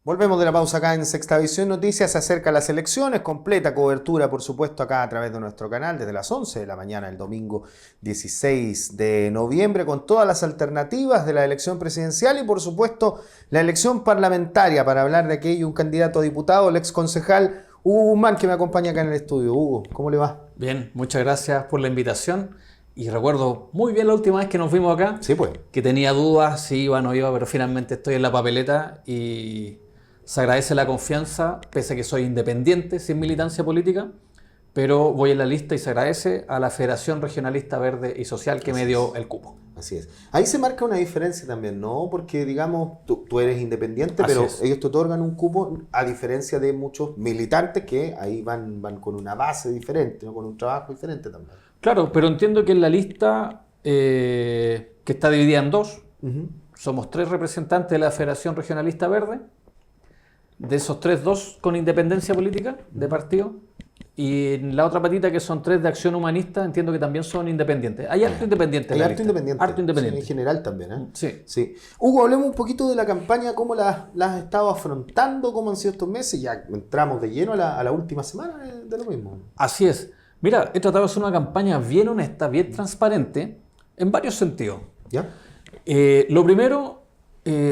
Volvemos de la pausa acá en Sexta Visión Noticias. Se acercan las elecciones, completa cobertura por supuesto acá a través de nuestro canal desde las 11 de la mañana el domingo 16 de noviembre con todas las alternativas de la elección presidencial y por supuesto la elección parlamentaria. Para hablar de aquello, un candidato a diputado, el ex concejal Hugo Guzmán, que me acompaña acá en el estudio. Hugo, ¿cómo le va? Bien, muchas gracias por la invitación. Y recuerdo muy bien la última vez que nos vimos acá, Sí, pues. que tenía dudas si iba o no iba, pero finalmente estoy en la papeleta y se agradece la confianza, pese a que soy independiente, sin militancia política, pero voy en la lista y se agradece a la Federación Regionalista Verde y Social que me dio el cupo. Así es. Ahí se marca una diferencia también, ¿no? Porque, digamos, tú eres independiente, Así pero es. ellos te otorgan un cupo, a diferencia de muchos militantes que ahí van con una base diferente, ¿no? Con un trabajo diferente también. Claro, pero entiendo que en la lista, que está dividida en dos, somos 3 representantes de la Federación Regionalista Verde. De esos 3, 2 con independencia política de partido. Y en la otra patita, que son 3 de Acción Humanista, entiendo que también son independientes. Hay harto independiente en Hay la harto lista. independiente. Harto independiente. Sí, en general también, ¿eh? Sí. Sí. Hugo, hablemos un poquito de la campaña, cómo la has estado afrontando, cómo han sido estos meses. Ya entramos de lleno a la última semana de lo mismo. Así es. Mira, he tratado de hacer una campaña bien honesta, bien transparente, en varios sentidos. ¿Ya? Lo primero,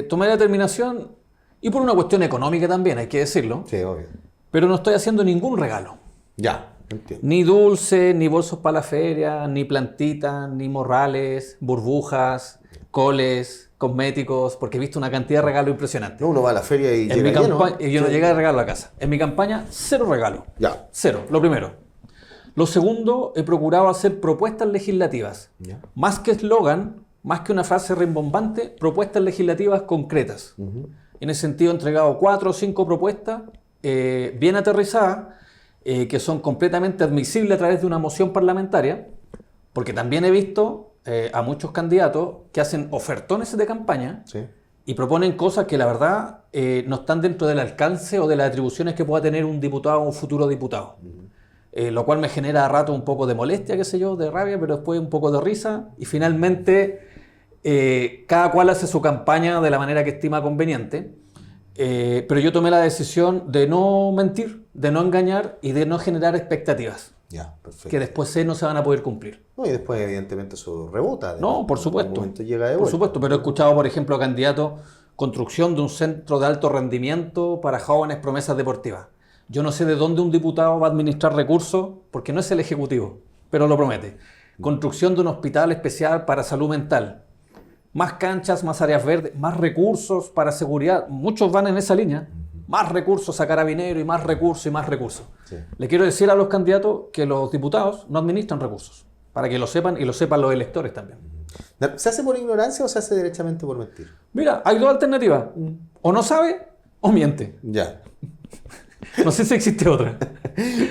tomé la determinación, y por una cuestión económica también, hay que decirlo, Sí, obvio. pero no estoy haciendo ningún regalo. Ya, entiendo. Ni dulces, ni bolsos para la feria, ni plantitas, ni morrales, burbujas, coles, cosméticos, porque he visto una cantidad de regalos impresionantes. No, uno va a la feria y En mi llega lleno. campaña, yo no Sí. llegué a regalo a la casa. En mi campaña, 0 regalo. Ya. 0, lo primero. Lo segundo, he procurado hacer propuestas legislativas. Ya. Más que eslogan, más que una frase rimbombante, propuestas legislativas concretas. En ese sentido, he entregado 4 o 5 propuestas bien aterrizadas, que son completamente admisibles a través de una moción parlamentaria, porque también he visto a muchos candidatos que hacen ofertones de campaña Sí. y proponen cosas que la verdad no están dentro del alcance o de las atribuciones que pueda tener un diputado o un futuro diputado. Lo cual me genera a rato un poco de molestia, qué sé yo, de rabia, pero después un poco de risa. Y finalmente, cada cual hace su campaña de la manera que estima conveniente. Pero yo tomé la decisión de no mentir, de no engañar y de no generar expectativas Ya, perfecto. que después no se van a poder cumplir. No, y después, evidentemente, eso rebota. No, por En supuesto. algún momento llega de Por vuelta. supuesto, pero he escuchado, por ejemplo, a candidatos, construcción de un centro de alto rendimiento para jóvenes, promesas deportivas. Yo no sé de dónde un diputado va a administrar recursos, porque no es el Ejecutivo, pero lo promete. Construcción de un hospital especial para salud mental. Más canchas, más áreas verdes, más recursos para seguridad. Muchos van en esa línea. Más recursos a Carabineros y más recursos y más recursos. Sí. Le quiero decir a los candidatos que los diputados no administran recursos, para que lo sepan y lo sepan los electores también. ¿Se hace por ignorancia o se hace derechamente por mentir? Mira, hay 2 alternativas. O no sabe o miente. Ya. No sé si existe otra.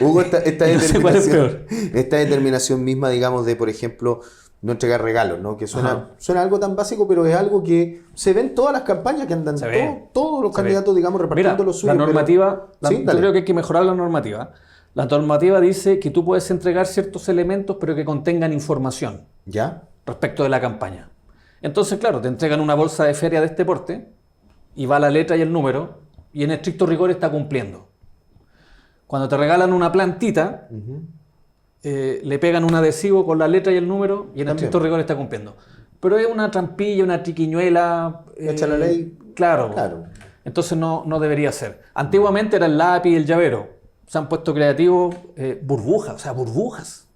Hugo, esta No sé cuál es determinación, esta determinación misma, digamos, de, por ejemplo, no entregar regalos, ¿no? Que suena algo tan básico, pero es algo que se ve en todas las campañas que andan Se ve. todos los Se candidatos, ve. digamos, repartiendo Mira, lo suyo. la normativa, Sí, yo dale. creo que hay que mejorar la normativa. La normativa dice que tú puedes entregar ciertos elementos, pero que contengan información ¿Ya? respecto de la campaña. Entonces, claro, te entregan una bolsa de feria de este porte y va la letra y el número, y en estricto rigor está cumpliendo. Cuando te regalan una plantita, le pegan un adhesivo con la letra y el número y en También. estricto rigor está cumpliendo. Pero es una trampilla, una triquiñuela. Echa la ley. Claro. Claro. Entonces no debería ser. Antiguamente era el lápiz y el llavero. Se han puesto creativos burbujas, o sea, burbujas.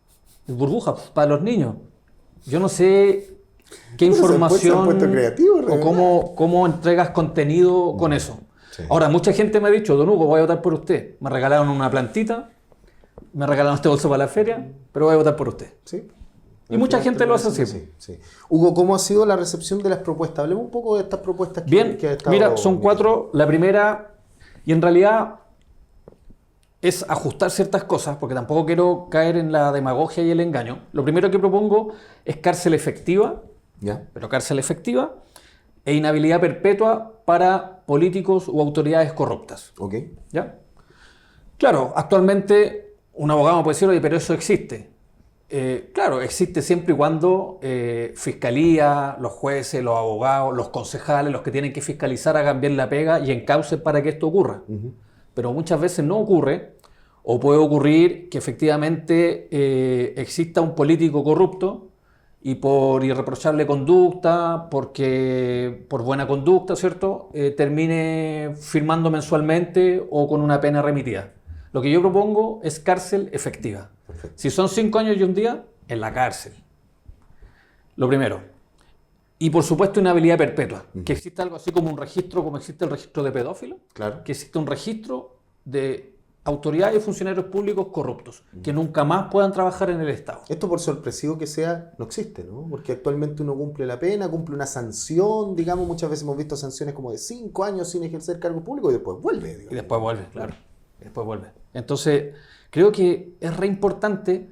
Burbujas para los niños. Yo no sé qué Bueno, información se han puesto creativos, o cómo entregas contenido con eso. Sí. Ahora, mucha gente me ha dicho, don Hugo, voy a votar por usted. Me regalaron una plantita, me regalaron este bolso para la feria, pero voy a votar por usted. Sí. Y mucha gente lo hace así. Sí. Hugo, ¿cómo ha sido la recepción de las propuestas? Hablemos un poco de estas propuestas Bien, que ha estado... mira, son 4. La primera, y en realidad es ajustar ciertas cosas, porque tampoco quiero caer en la demagogia y el engaño. Lo primero que propongo es cárcel efectiva, ¿Ya? pero cárcel efectiva, e inhabilidad perpetua para políticos u autoridades corruptas. Ok. ¿Ya? Claro, actualmente un abogado me puede decir, oye, pero eso existe. Claro, existe siempre y cuando fiscalía, los jueces, los abogados, los concejales, los que tienen que fiscalizar hagan bien la pega y encaucen para que esto ocurra. Pero muchas veces no ocurre, o puede ocurrir que efectivamente exista un político corrupto y por irreprochable conducta, porque por buena conducta, ¿cierto?, termine firmando mensualmente o con una pena remitida. Lo que yo propongo es cárcel efectiva. Perfecto. Si son 5 años y un día, en la cárcel. Lo primero. Y por supuesto inhabilidad perpetua. Que exista algo así como un registro, como existe el registro de pedófilos. Claro. Que exista un registro de autoridades y funcionarios públicos corruptos, que nunca más puedan trabajar en el Estado. Esto, por sorpresivo que sea, no existe, ¿no? Porque actualmente uno cumple la pena, cumple una sanción, digamos, muchas veces hemos visto sanciones como de 5 años sin ejercer cargo público y después vuelve, digamos. Y después vuelve, claro. Después vuelve. Entonces, creo que es re importante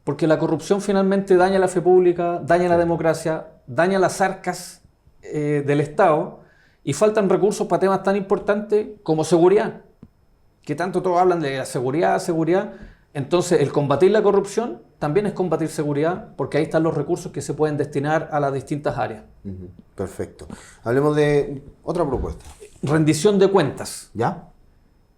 porque la corrupción finalmente daña la fe pública, daña la democracia, daña las arcas del Estado y faltan recursos para temas tan importantes como seguridad. Que tanto todos hablan de la seguridad. Entonces, el combatir la corrupción también es combatir seguridad, porque ahí están los recursos que se pueden destinar a las distintas áreas. Perfecto. Hablemos de otra propuesta. Rendición de cuentas. ¿Ya?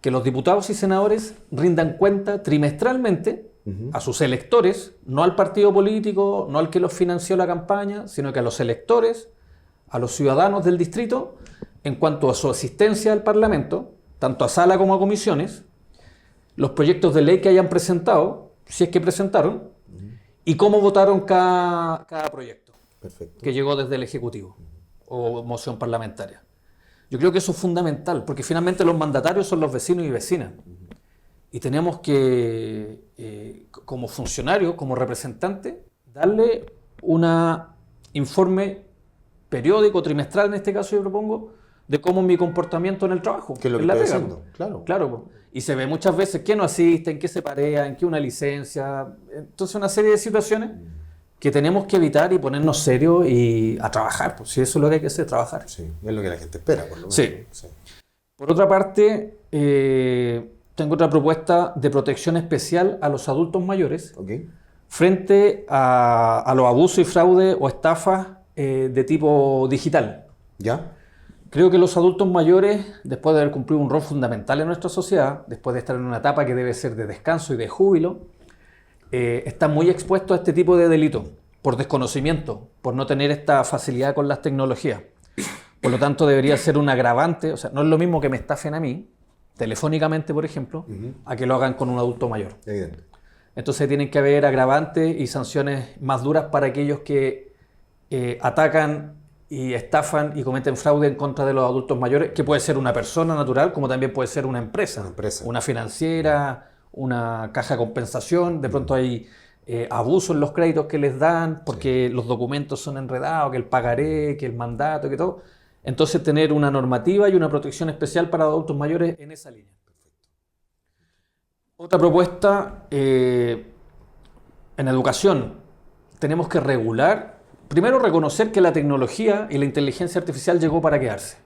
Que los diputados y senadores rindan cuenta trimestralmente a sus electores, no al partido político, no al que los financió la campaña, sino que a los electores, a los ciudadanos del distrito, en cuanto a su asistencia al Parlamento, tanto a sala como a comisiones, los proyectos de ley que hayan presentado, si es que presentaron, y cómo votaron cada proyecto. Perfecto. Que llegó desde el Ejecutivo o moción parlamentaria. Yo creo que eso es fundamental, porque finalmente los mandatarios son los vecinos y vecinas. Y tenemos que, como funcionarios, como representantes, darle un informe periódico, trimestral en este caso yo propongo, de cómo es mi comportamiento en el trabajo. Que es lo que estoy haciendo, claro. Claro. Y se ve muchas veces que no asisten, que se parean, que una licencia. Entonces una serie de situaciones que tenemos que evitar y ponernos serios y a trabajar. Pues si eso es lo que hay que hacer, trabajar. Sí, es lo que la gente espera, por lo menos. Sí. Por otra parte, tengo otra propuesta de protección especial a los adultos mayores frente a los abusos y fraudes o estafas de tipo digital. ¿Ya? Creo que los adultos mayores, después de haber cumplido un rol fundamental en nuestra sociedad, después de estar en una etapa que debe ser de descanso y de júbilo, están muy expuestos a este tipo de delitos, por desconocimiento, por no tener esta facilidad con las tecnologías. Por lo tanto, debería ser un agravante, o sea, no es lo mismo que me estafen a mí, telefónicamente, por ejemplo, a que lo hagan con un adulto mayor. Evidente. Entonces tienen que haber agravantes y sanciones más duras para aquellos que atacan y estafan y cometen fraude en contra de los adultos mayores, que puede ser una persona natural, como también puede ser una empresa. Una financiera, una caja de compensación. De pronto hay abuso en los créditos que les dan porque los documentos son enredados, que el pagaré, que el mandato, que todo. Entonces tener una normativa y una protección especial para los adultos mayores en esa línea. Otra propuesta, en educación, tenemos que regular. Primero, reconocer que la tecnología y la inteligencia artificial llegó para quedarse.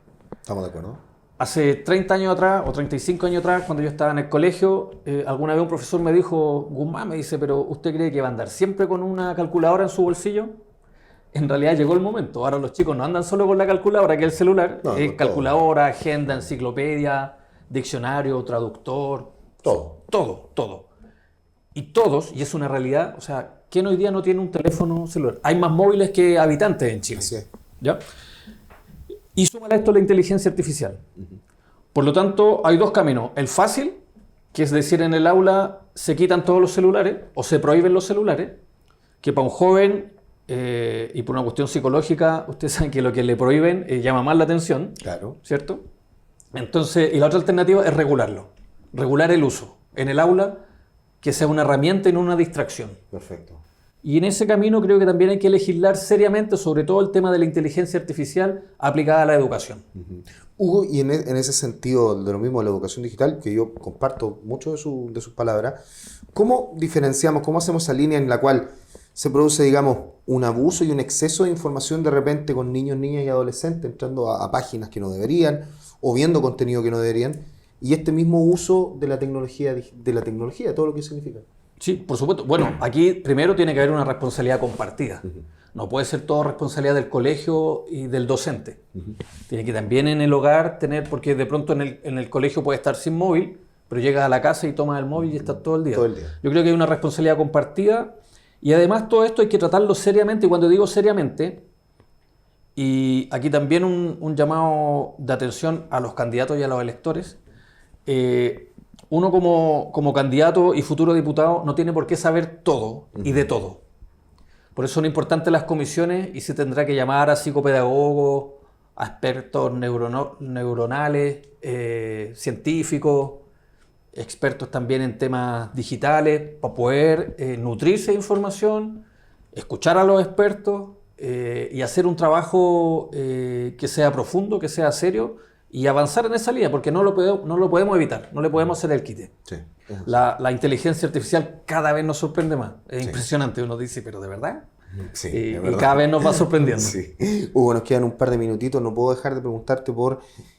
¿Estamos de acuerdo? Hace 30 años atrás o 35 años atrás, cuando yo estaba en el colegio, alguna vez un profesor me dijo, Guzmán, me dice, pero ¿usted cree que va a andar siempre con una calculadora en su bolsillo? En realidad llegó el momento. Ahora los chicos no andan solo con la calculadora, que es el celular. Calculadora, agenda, enciclopedia, diccionario, traductor. Todo. Y todos, y es una realidad, o sea, ¿quién hoy día no tiene un teléfono celular? Hay más móviles que habitantes en Chile. Así es. ¿Ya? Y súmale a esto la inteligencia artificial. Por lo tanto, hay dos caminos. El fácil, que es decir, en el aula se quitan todos los celulares o se prohíben los celulares, que para un joven y por una cuestión psicológica, ustedes saben que lo que le prohíben llama más la atención. Claro. ¿Cierto? Entonces, y la otra alternativa es regularlo. Regular el uso en el aula, que sea una herramienta y no una distracción. Perfecto. Y en ese camino creo que también hay que legislar seriamente sobre todo el tema de la inteligencia artificial aplicada a la educación. Hugo, y en ese sentido de lo mismo de la educación digital, que yo comparto mucho de sus palabras, ¿cómo diferenciamos, cómo hacemos esa línea en la cual se produce, digamos, un abuso y un exceso de información de repente con niños, niñas y adolescentes entrando a páginas que no deberían o viendo contenido que no deberían, y este mismo uso de la tecnología, todo lo que significa? Sí, por supuesto. Bueno, aquí primero tiene que haber una responsabilidad compartida. No puede ser todo responsabilidad del colegio y del docente. Tiene que también en el hogar tener, porque de pronto en el colegio puede estar sin móvil, pero llegas a la casa y tomas el móvil y estás todo el día. Todo el día. Yo creo que hay una responsabilidad compartida y además todo esto hay que tratarlo seriamente. Y cuando digo seriamente, y aquí también un llamado de atención a los candidatos y a los electores, uno como candidato y futuro diputado no tiene por qué saber todo y de todo. Por eso son importantes las comisiones y se tendrá que llamar a psicopedagogos, a expertos neuronales, científicos, expertos también en temas digitales, para poder nutrirse de información, escuchar a los expertos y hacer un trabajo que sea profundo, que sea serio y avanzar en esa línea, porque no lo podemos evitar, no le podemos hacer el quite. Sí. La inteligencia artificial cada vez nos sorprende más. Es impresionante, uno dice, pero ¿de verdad? Sí, Y de verdad. cada vez nos va sorprendiendo. Sí. Hugo, nos quedan un par de minutitos, no puedo dejar de preguntarte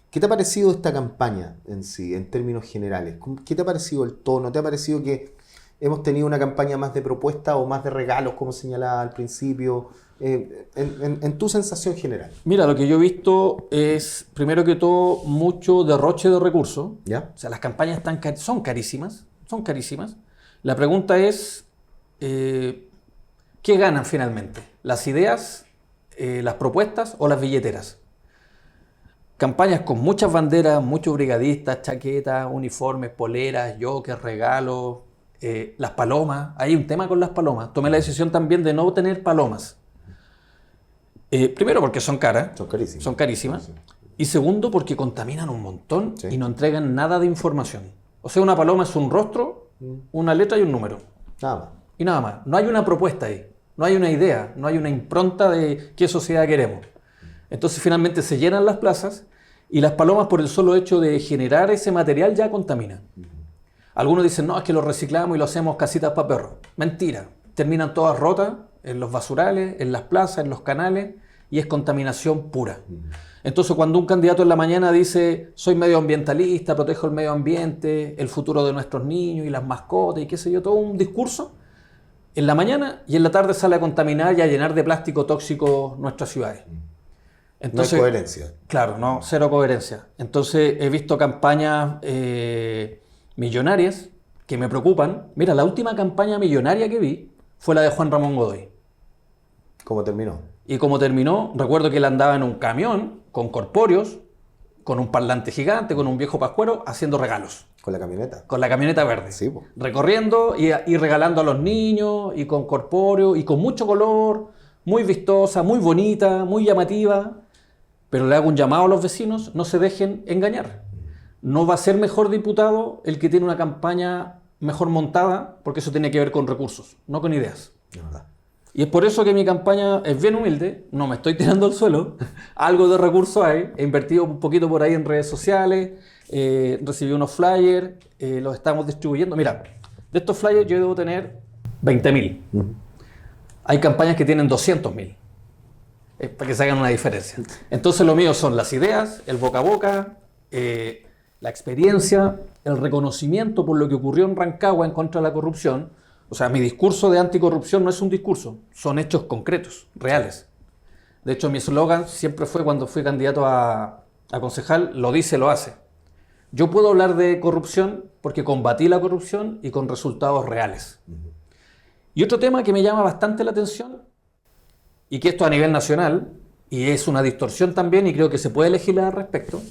¿qué te ha parecido esta campaña en sí, en términos generales? ¿Qué te ha parecido el tono? ¿Te ha parecido que hemos tenido una campaña más de propuestas o más de regalos, como señalaba al principio? En tu sensación general. Mira, lo que yo he visto es, primero que todo, mucho derroche de recursos. ¿Ya? O sea, las campañas son carísimas, son carísimas. La pregunta es, ¿qué ganan finalmente? ¿Las ideas, las propuestas o las billeteras? Campañas con muchas banderas, muchos brigadistas, chaquetas, uniformes, poleras, jokers, regalos, las palomas. Hay un tema con las palomas. Tomé la decisión también de no tener palomas. Primero porque son caras. Son carísimas. Son carísimas. Sí. Y segundo porque contaminan un montón Sí. y no entregan nada de información. O sea, una paloma es un rostro, una letra y un número. Nada más. Y nada más. No hay una propuesta ahí. No hay una idea. No hay una impronta de qué sociedad queremos. Entonces finalmente se llenan las plazas y las palomas por el solo hecho de generar ese material ya contaminan. Algunos dicen, no, es que lo reciclamos y lo hacemos casitas para perros. Mentira. Terminan todas rotas en los basurales, en las plazas, en los canales y es contaminación pura. Entonces cuando un candidato en la mañana dice soy medioambientalista, protejo el medio ambiente, el futuro de nuestros niños y las mascotas y qué sé yo, todo un discurso, en la mañana y en la tarde sale a contaminar y a llenar de plástico tóxico nuestras ciudades. Entonces, no hay coherencia. Claro, no, cero coherencia. Entonces he visto campañas millonarias que me preocupan. Mira, la última campaña millonaria que vi fue la de Juan Ramón Godoy. ¿Cómo terminó? Y como terminó, recuerdo que él andaba en un camión con corpóreos, con un parlante gigante, con un viejo pascuero, haciendo regalos. ¿Con la camioneta? Con la camioneta verde. Sí, po. Recorriendo y regalando a los niños, y con corpóreo, y con mucho color, muy vistosa, muy bonita, muy llamativa. Pero le hago un llamado a los vecinos, no se dejen engañar. No va a ser mejor diputado el que tiene una campaña mejor montada, porque eso tiene que ver con recursos, no con ideas. De verdad. Y es por eso que mi campaña es bien humilde, no me estoy tirando al suelo, algo de recursos hay, he invertido un poquito por ahí en redes sociales, recibí unos flyers, los estamos distribuyendo. Mira, de estos flyers yo debo tener 20.000. Hay campañas que tienen 200.000, para que se hagan una diferencia. Entonces lo mío son las ideas, el boca a boca, la experiencia, el reconocimiento por lo que ocurrió en Rancagua en contra de la corrupción. O sea, mi discurso de anticorrupción no es un discurso, son hechos concretos, reales. De hecho, mi eslogan siempre fue cuando fui candidato a concejal, lo dice, lo hace. Yo puedo hablar de corrupción porque combatí la corrupción y con resultados reales. Y otro tema que me llama bastante la atención, y que esto a nivel nacional, y es una distorsión también, y creo que se puede legislar al respecto,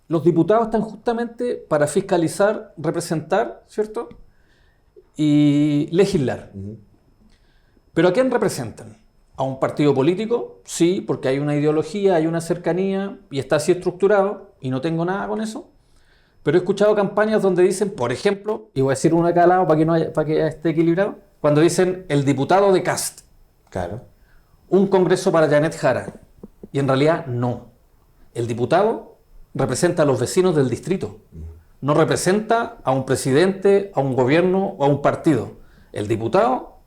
los diputados están justamente para fiscalizar, representar, ¿cierto?, y legislar. ¿Pero a quién representan? ¿A un partido político? Sí, porque hay una ideología, hay una cercanía y está así estructurado y no tengo nada con eso. Pero he escuchado campañas donde dicen, por ejemplo, y voy a decir una acá al lado para que esté equilibrado, cuando dicen el diputado de Cast, Claro. un congreso para Janet Jara. Y en realidad no. El diputado representa a los vecinos del distrito. No representa a un presidente, a un gobierno o a un partido. El diputado,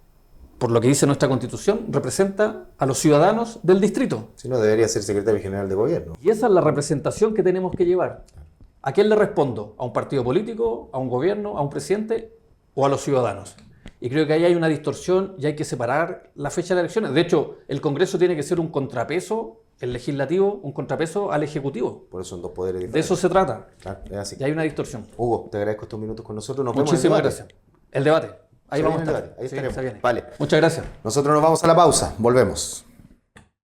por lo que dice nuestra Constitución, representa a los ciudadanos del distrito. Si no, debería ser secretario general de gobierno. Y esa es la representación que tenemos que llevar. ¿A quién le respondo? ¿A un partido político? ¿A un gobierno? ¿A un presidente? o a los ciudadanos. Y creo que ahí hay una distorsión y hay que separar la fecha de las elecciones. De hecho, el Congreso tiene que ser un contrapeso, el legislativo, un contrapeso al Ejecutivo. Por eso son dos poderes diferentes. De eso se trata. Claro, es así. Y hay una distorsión. Hugo, te agradezco estos minutos con nosotros. Nos vemos en el Muchísimas debate. gracias. El debate. Ahí Se vamos a viene el estar. debate, ahí Sí, estaremos. se viene. Vale. Muchas gracias. Nosotros nos vamos a la pausa. Volvemos.